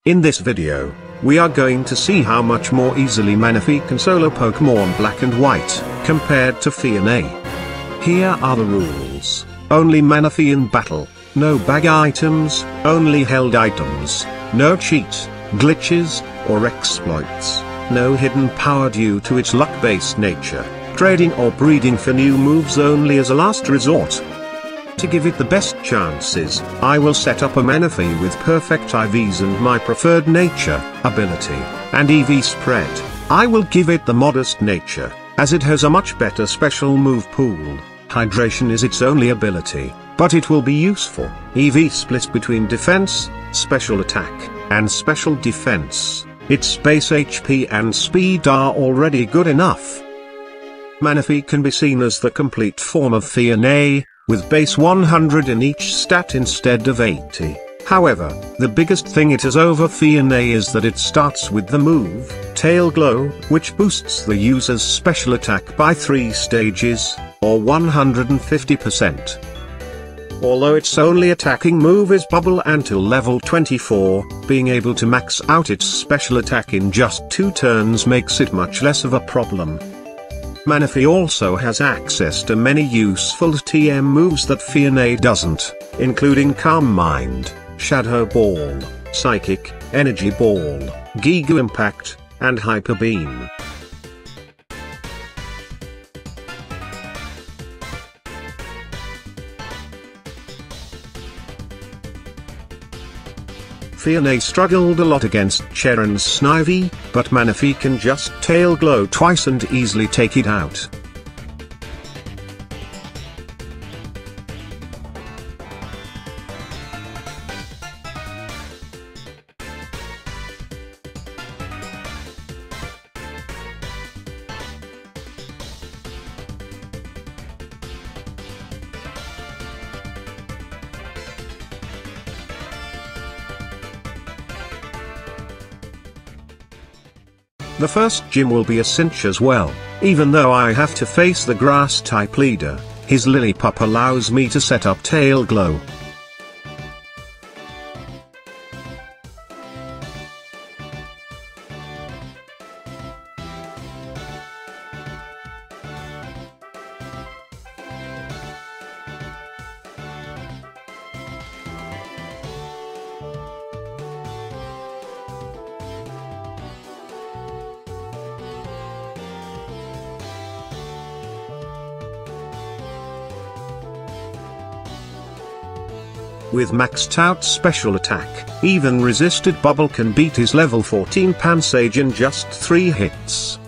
In this video, we are going to see how much more easily Manaphy can solo Pokémon Black and White, compared to Phione. Here are the rules: only Manaphy in battle, no bag items, only held items, no cheat, glitches, or exploits, no hidden power due to its luck-based nature, trading or breeding for new moves only as a last resort. To give it the best chances, I will set up a Manaphy with perfect IVs and my preferred nature, ability, and EV spread. I will give it the modest nature, as it has a much better special move pool. Hydration is its only ability, but it will be useful. EV split between defense, special attack, and special defense. Its base HP and speed are already good enough. Manaphy can be seen as the complete form of Phione, with base 100 in each stat instead of 80. However, the biggest thing it has over Phione is that it starts with the move, Tail Glow, which boosts the user's special attack by 3 stages, or 150%. Although its only attacking move is Bubble until level 24, being able to max out its special attack in just 2 turns makes it much less of a problem. Manaphy also has access to many useful TM moves that Phione doesn't, including Calm Mind, Shadow Ball, Psychic, Energy Ball, Giga Impact, and Hyper Beam. Phione struggled a lot against Cheren's Snivy, but Manaphy can just Tail Glow twice and easily take it out. The first gym will be a cinch as well, even though I have to face the grass-type leader. His Lillipup allows me to set up Tail Glow. With maxed out special attack, even resisted Bubble can beat his level 14 Pansage in just 3 hits.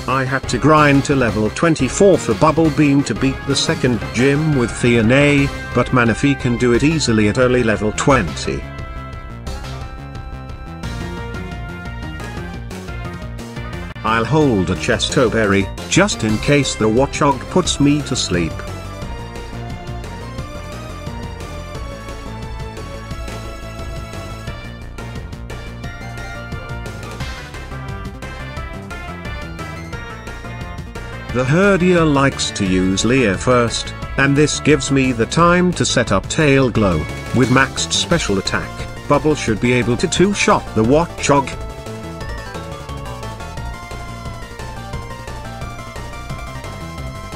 I had to grind to level 24 for Bubble Beam to beat the second gym with Phione, but Manaphy can do it easily at early level 20. I'll hold a Chesto Berry, just in case the Watchog puts me to sleep. The Herdier likes to use Leer first, and this gives me the time to set up Tail Glow. With maxed special attack, Bubble should be able to 2-shot the Watchog.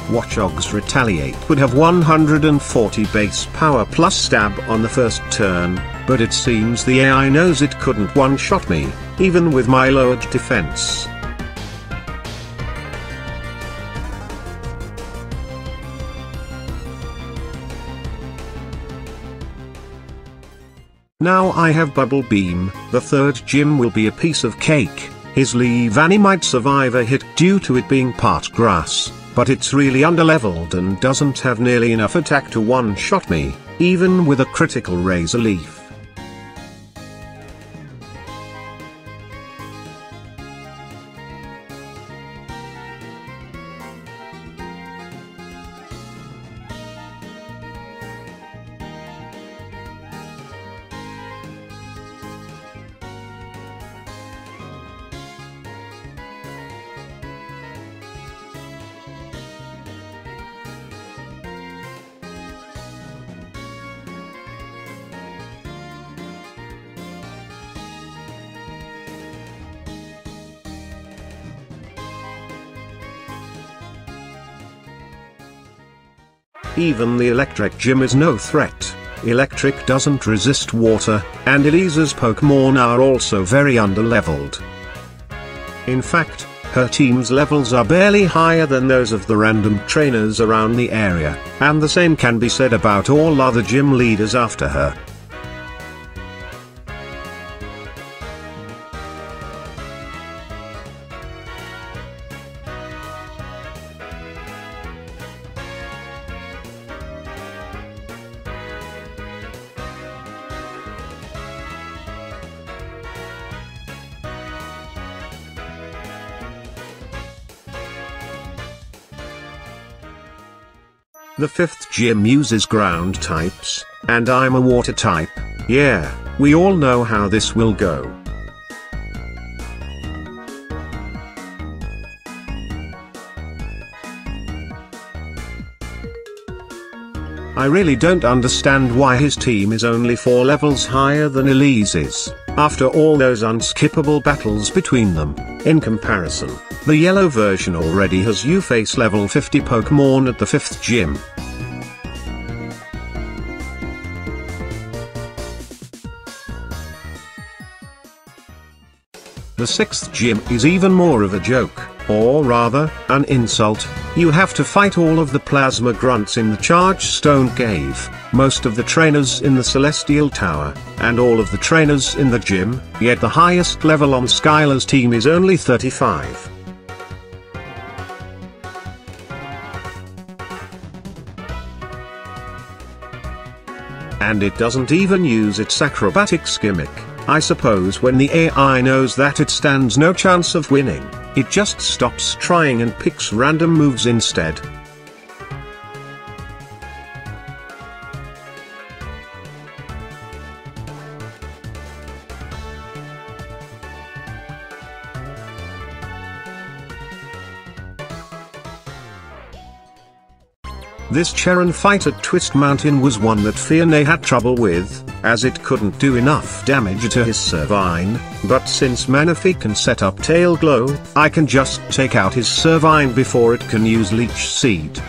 Watchog's Retaliate would have 140 base power plus stab on the first turn, but it seems the AI knows it couldn't one-shot me, even with my lowered defense. Now I have Bubble Beam, the third gym will be a piece of cake. His Leavanny might survive a hit due to it being part grass, but it's really underleveled and doesn't have nearly enough attack to one-shot me, even with a critical Razor Leaf. Even the electric gym is no threat. Electric doesn't resist water, and Elisa's Pokémon are also very underleveled. In fact, her team's levels are barely higher than those of the random trainers around the area, and the same can be said about all other gym leaders after her. The 5th gym uses ground types, and I'm a water type. Yeah, we all know how this will go. I really don't understand why his team is only 4 levels higher than Elise's, after all those unskippable battles between them. In comparison, the yellow version already has U-Face level 50 Pokémon at the 5th gym. The 6th gym is even more of a joke, or rather, an insult. You have to fight all of the plasma grunts in the Charge Stone Cave, most of the trainers in the Celestial Tower, and all of the trainers in the gym, yet the highest level on Skylar's team is only 35. And it doesn't even use its acrobatics gimmick. I suppose when the AI knows that it stands no chance of winning, it just stops trying and picks random moves instead. This Charon fight at Twist Mountain was one that Phione had trouble with, as it couldn't do enough damage to his Servine, but since Manaphy can set up Tail Glow, I can just take out his Servine before it can use Leech Seed.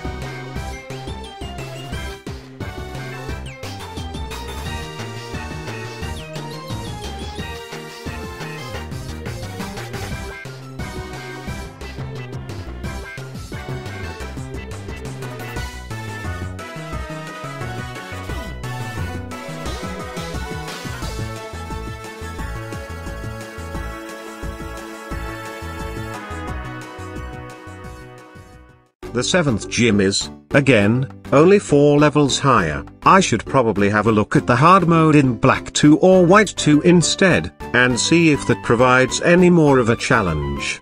The 7th gym is, again, only 4 levels higher. I should probably have a look at the hard mode in Black 2 or White 2 instead, and see if that provides any more of a challenge.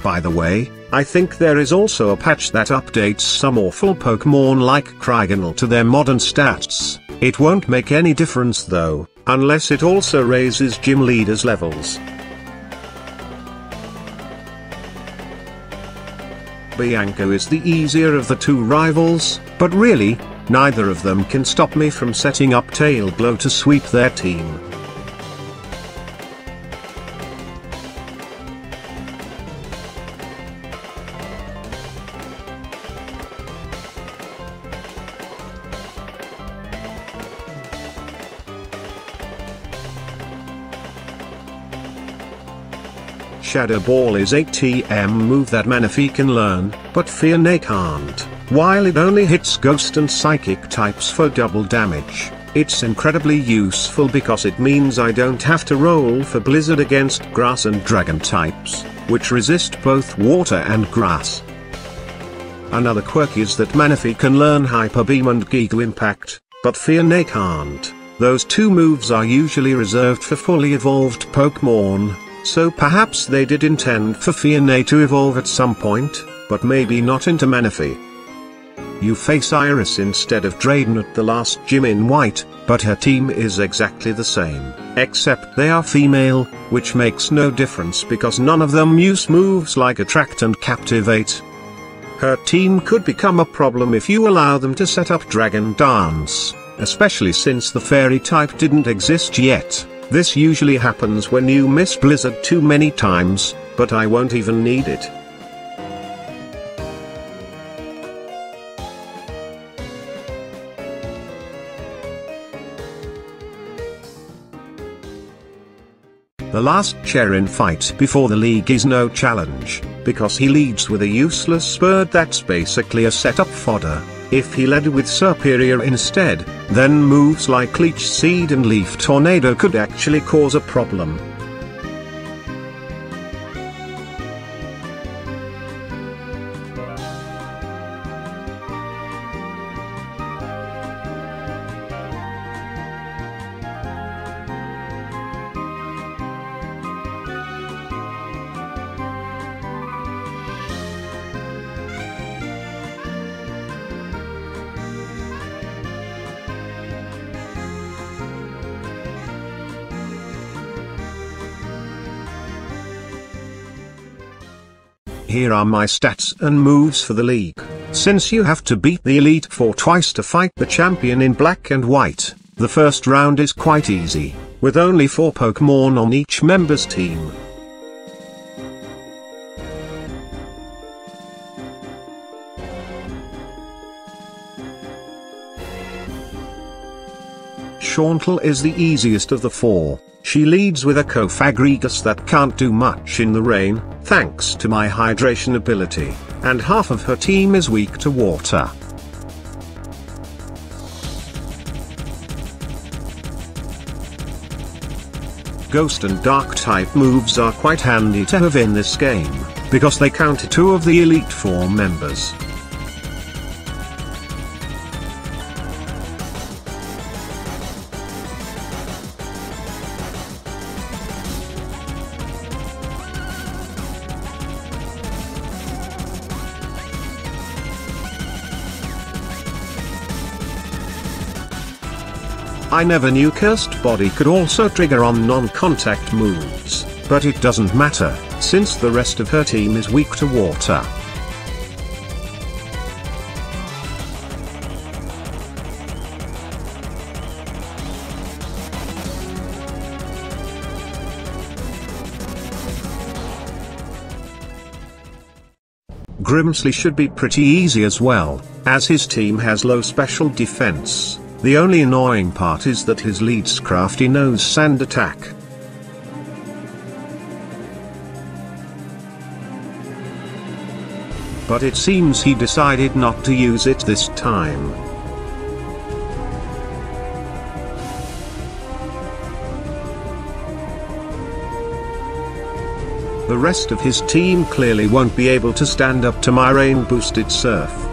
By the way, I think there is also a patch that updates some awful Pokémon like Kriganal to their modern stats. It won't make any difference though, unless it also raises gym leaders' levels. Bianco is the easier of the 2 rivals, but really, neither of them can stop me from setting up Tail Glow to sweep their team. Shadow Ball is a TM move that Manaphy can learn, but Phione can't. While it only hits Ghost and Psychic types for double damage, it's incredibly useful because it means I don't have to roll for Blizzard against Grass and Dragon types, which resist both water and grass. Another quirk is that Manaphy can learn Hyper Beam and Giga Impact, but Phione can't. Those 2 moves are usually reserved for fully evolved Pokémon. So perhaps they did intend for Phione to evolve at some point, but maybe not into Manaphy. You face Iris instead of Drayden at the last gym in White, but her team is exactly the same, except they are female, which makes no difference because none of them use moves like Attract and Captivate. Her team could become a problem if you allow them to set up Dragon Dance, especially since the fairy type didn't exist yet. This usually happens when you miss Blizzard too many times, but I won't even need it. The last Cherin fight before the league is no challenge, because he leads with a useless bird that's basically a setup fodder. If he led with Superior instead, then moves like Leech Seed and Leaf Tornado could actually cause a problem. Here are my stats and moves for the league. Since you have to beat the Elite Four twice to fight the champion in black and white, the first round is quite easy, with only 4 Pokémon on each member's team. Shauntle is the easiest of the 4. She leads with a Cofagrigus that can't do much in the rain, thanks to my hydration ability, and half of her team is weak to water. Ghost and Dark type moves are quite handy to have in this game, because they counter 2 of the Elite Four members. I never knew Cursed Body could also trigger on non-contact moves, but it doesn't matter, since the rest of her team is weak to water. Grimsley should be pretty easy as well, as his team has low special defense. The only annoying part is that his leads crafty nose sand attack. But it seems he decided not to use it this time. The rest of his team clearly won't be able to stand up to my rain-boosted Surf.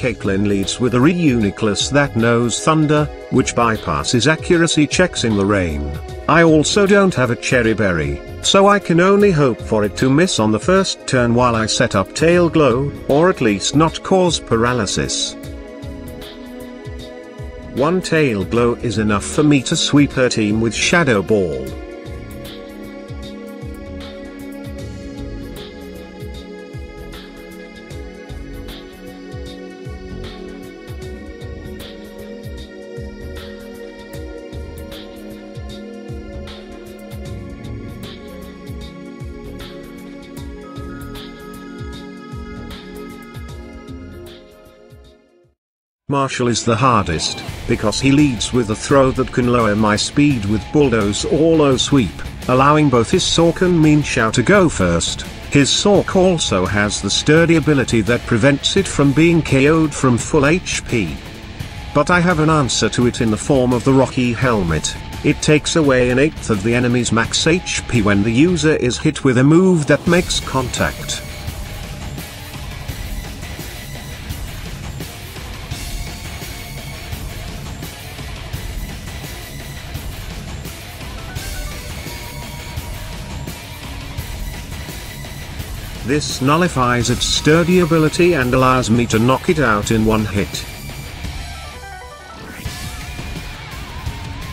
Caitlyn leads with a Reuniclus that knows Thunder, which bypasses accuracy checks in the rain. I also don't have a Cherry Berry, so I can only hope for it to miss on the first turn while I set up Tail Glow, or at least not cause paralysis. 1 Tail Glow is enough for me to sweep her team with Shadow Ball. Marshall is the hardest, because he leads with a throw that can lower my speed with Bulldoze or Low Sweep, allowing both his Sork and Meanshao to go first. His Sork also has the sturdy ability that prevents it from being KO'd from full HP. But I have an answer to it in the form of the Rocky Helmet. It takes away an eighth of the enemy's max HP when the user is hit with a move that makes contact. This nullifies its sturdy ability and allows me to knock it out in one hit.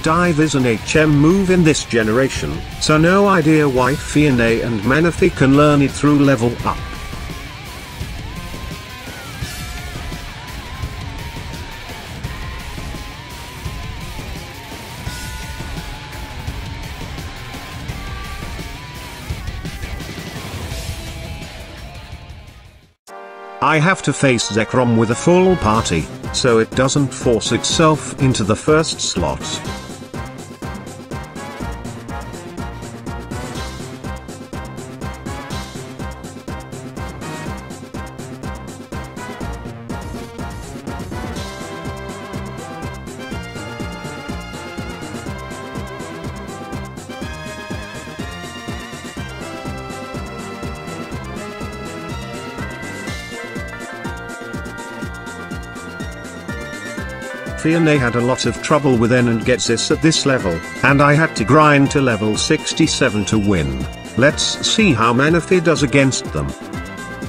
Dive is an HM move in this generation, so no idea why Phione and Manaphy can learn it through level up. I have to face Zekrom with a full party, so it doesn't force itself into the first slot. Phione had a lot of trouble with N and gets this at this level, and I had to grind to level 67 to win. Let's see how Manaphy does against them.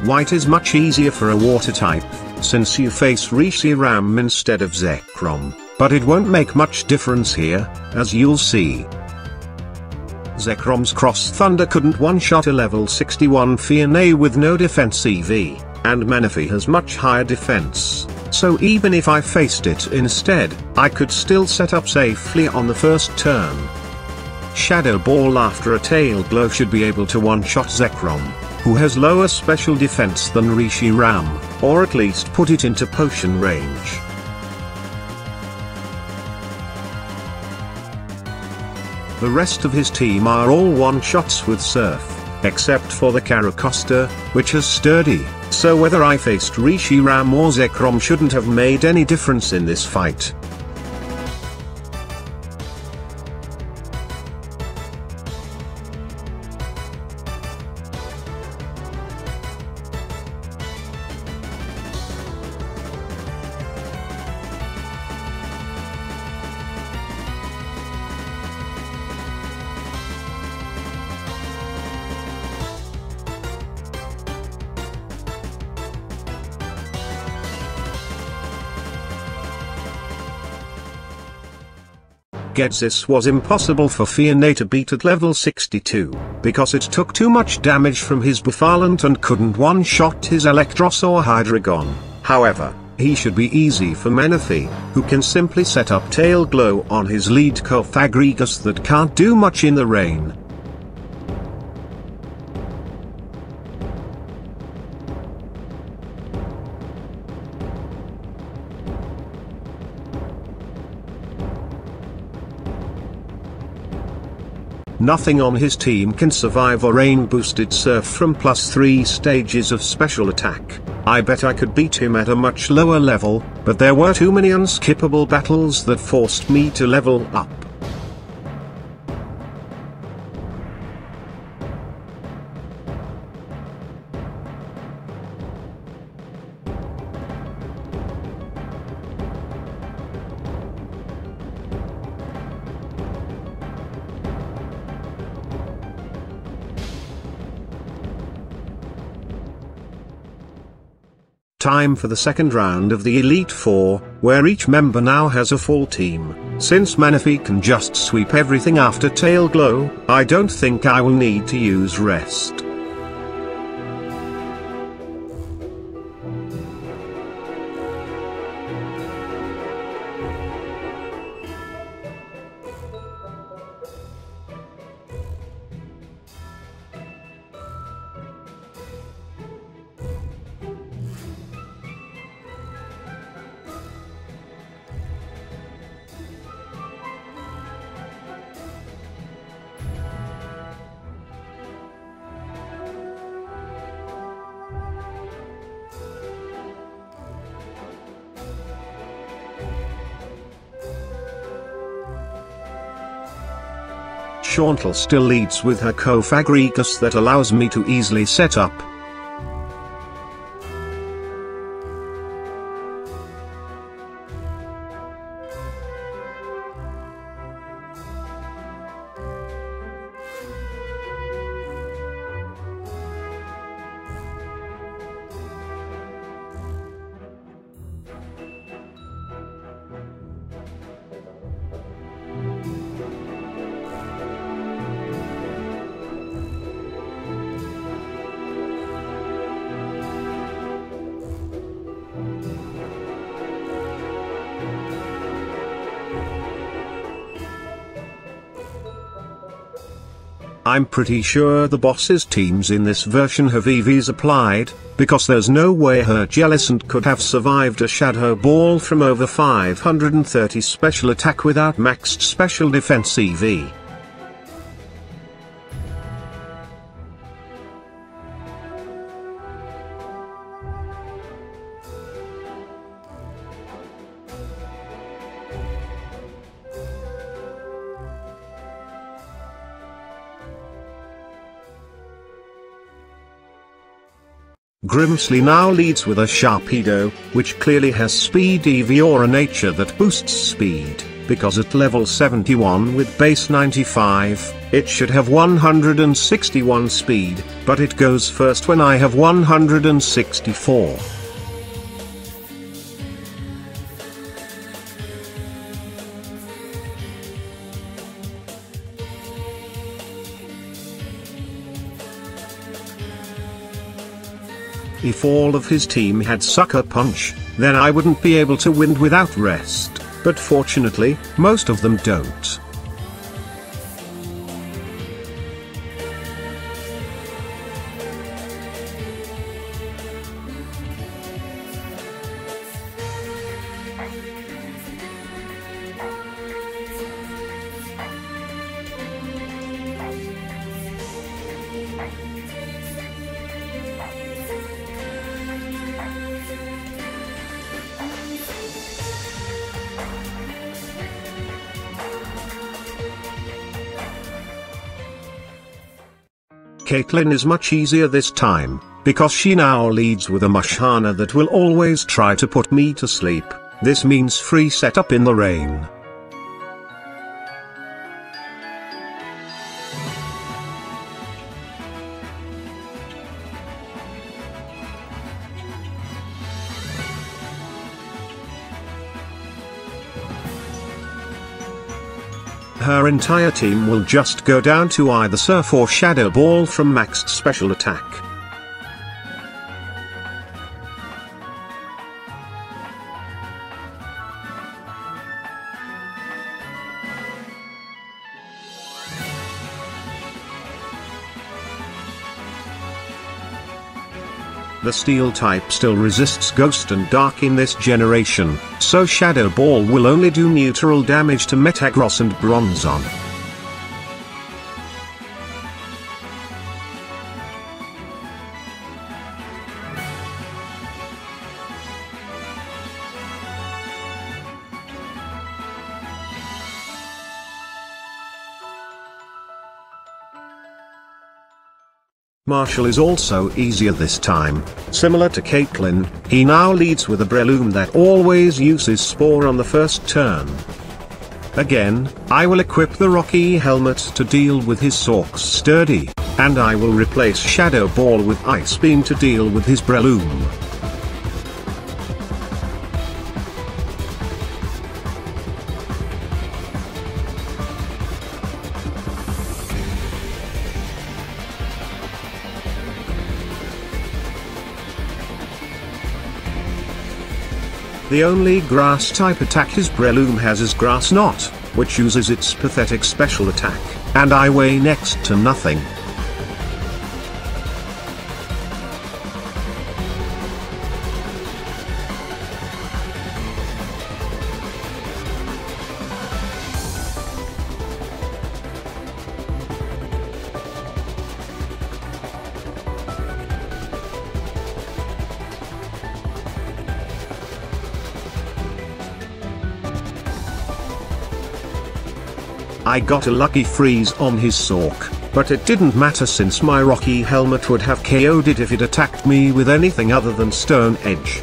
White is much easier for a water type, since you face Reshiram instead of Zekrom, but it won't make much difference here, as you'll see. Zekrom's Cross Thunder couldn't one-shot a level 61 Phione with no defense EV, and Manaphy has much higher defense. So even if I faced it instead, I could still set up safely on the first turn. Shadow Ball after a Tail Glow should be able to one-shot Zekrom, who has lower special defense than Reshiram, or at least put it into potion range. The rest of his team are all one-shots with Surf, except for the Caracosta, which has Sturdy, so whether I faced Reshiram or Zekrom shouldn't have made any difference in this fight. This was impossible for Phione to beat at level 62, because it took too much damage from his Buffalent and couldn't one-shot his Electros or Hydreigon. However, he should be easy for Manaphy, who can simply set up Tail Glow on his lead Cofagrigus that can't do much in the rain. Nothing on his team can survive a rain-boosted Surf from +3 stages of special attack. I bet I could beat him at a much lower level, but there were too many unskippable battles that forced me to level up. Time for the second round of the Elite Four, where each member now has a full team. Since Manaphy can just sweep everything after Tail Glow, I don't think I will need to use Rest. Chantal still leads with her Cofagrigus that allows me to easily set up. I'm pretty sure the boss's teams in this version have EVs applied, because there's no way her Jellicent could have survived a Shadow Ball from over 530 special attack without maxed special defense EV. Grimsley now leads with a Sharpedo, which clearly has speed EV or a nature that boosts speed, because at level 71 with base 95, it should have 161 speed, but it goes first when I have 164. If all of his team had Sucker Punch, then I wouldn't be able to win without rest, but fortunately, most of them don't. Caitlyn is much easier this time, because she now leads with a Mushana that will always try to put me to sleep. This means free setup in the rain. Her entire team will just go down to either Surf or Shadow Ball from maxed special attack. The Steel type still resists Ghost and Dark in this generation, so Shadow Ball will only do neutral damage to Metagross and Bronzong. Marshall is also easier this time. Similar to Caitlyn, he now leads with a Breloom that always uses Spore on the first turn. Again, I will equip the Rocky Helmet to deal with his Sork's Sturdy, and I will replace Shadow Ball with Ice Beam to deal with his Breloom. The only Grass-type attack his Breloom has is Grass Knot, which uses its pathetic special attack, and I weigh next to nothing. I got a lucky freeze on his Sork, but it didn't matter since my rocky helmet would have KO'd it if it attacked me with anything other than Stone Edge.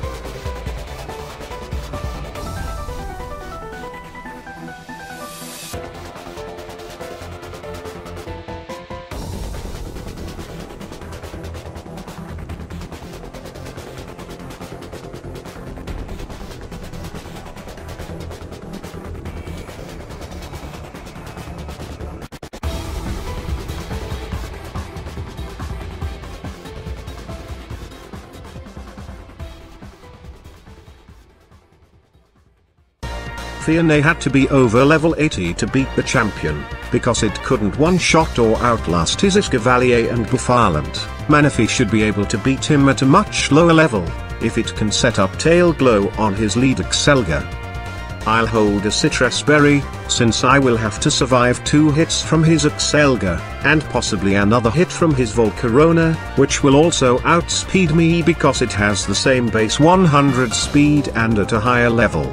Phione had to be over level 80 to beat the champion, because it couldn't one-shot or outlast his Escavalier and Buffalent. Manaphy should be able to beat him at a much lower level, if it can set up Tail Glow on his lead Excelga. I'll hold a Citrus Berry, since I will have to survive 2 hits from his Excelga, and possibly another hit from his Volcarona, which will also outspeed me because it has the same base 100 speed and at a higher level.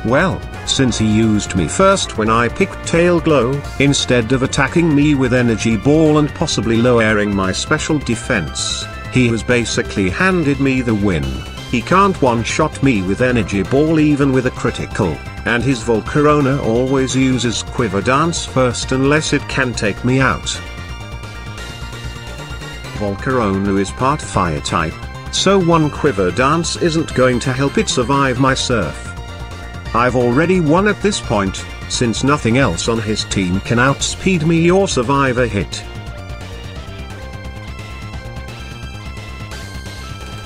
Well, since he used me first when I picked Tail Glow, instead of attacking me with Energy Ball and possibly lowering my special defense, he has basically handed me the win. He can't one-shot me with Energy Ball even with a critical, and his Volcarona always uses Quiver Dance first unless it can take me out. Volcarona is part Fire type, so one Quiver Dance isn't going to help it survive my Surf. I've already won at this point, since nothing else on his team can outspeed me or survive a hit.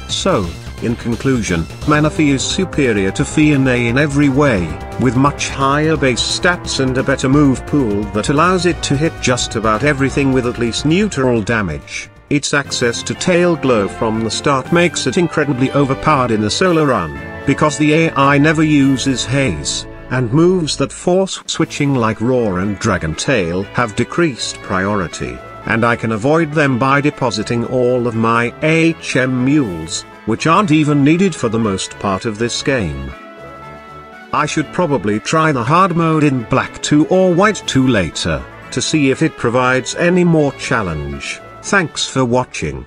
So, in conclusion, Manaphy is superior to Phione in every way, with much higher base stats and a better move pool that allows it to hit just about everything with at least neutral damage. Its access to Tail Glow from the start makes it incredibly overpowered in the solo run, because the AI never uses haze, and moves that force switching like Roar and Dragon Tail have decreased priority, and I can avoid them by depositing all of my HM mules, which aren't even needed for the most part of this game. I should probably try the hard mode in Black 2 or White 2 later, to see if it provides any more challenge. Thanks for watching.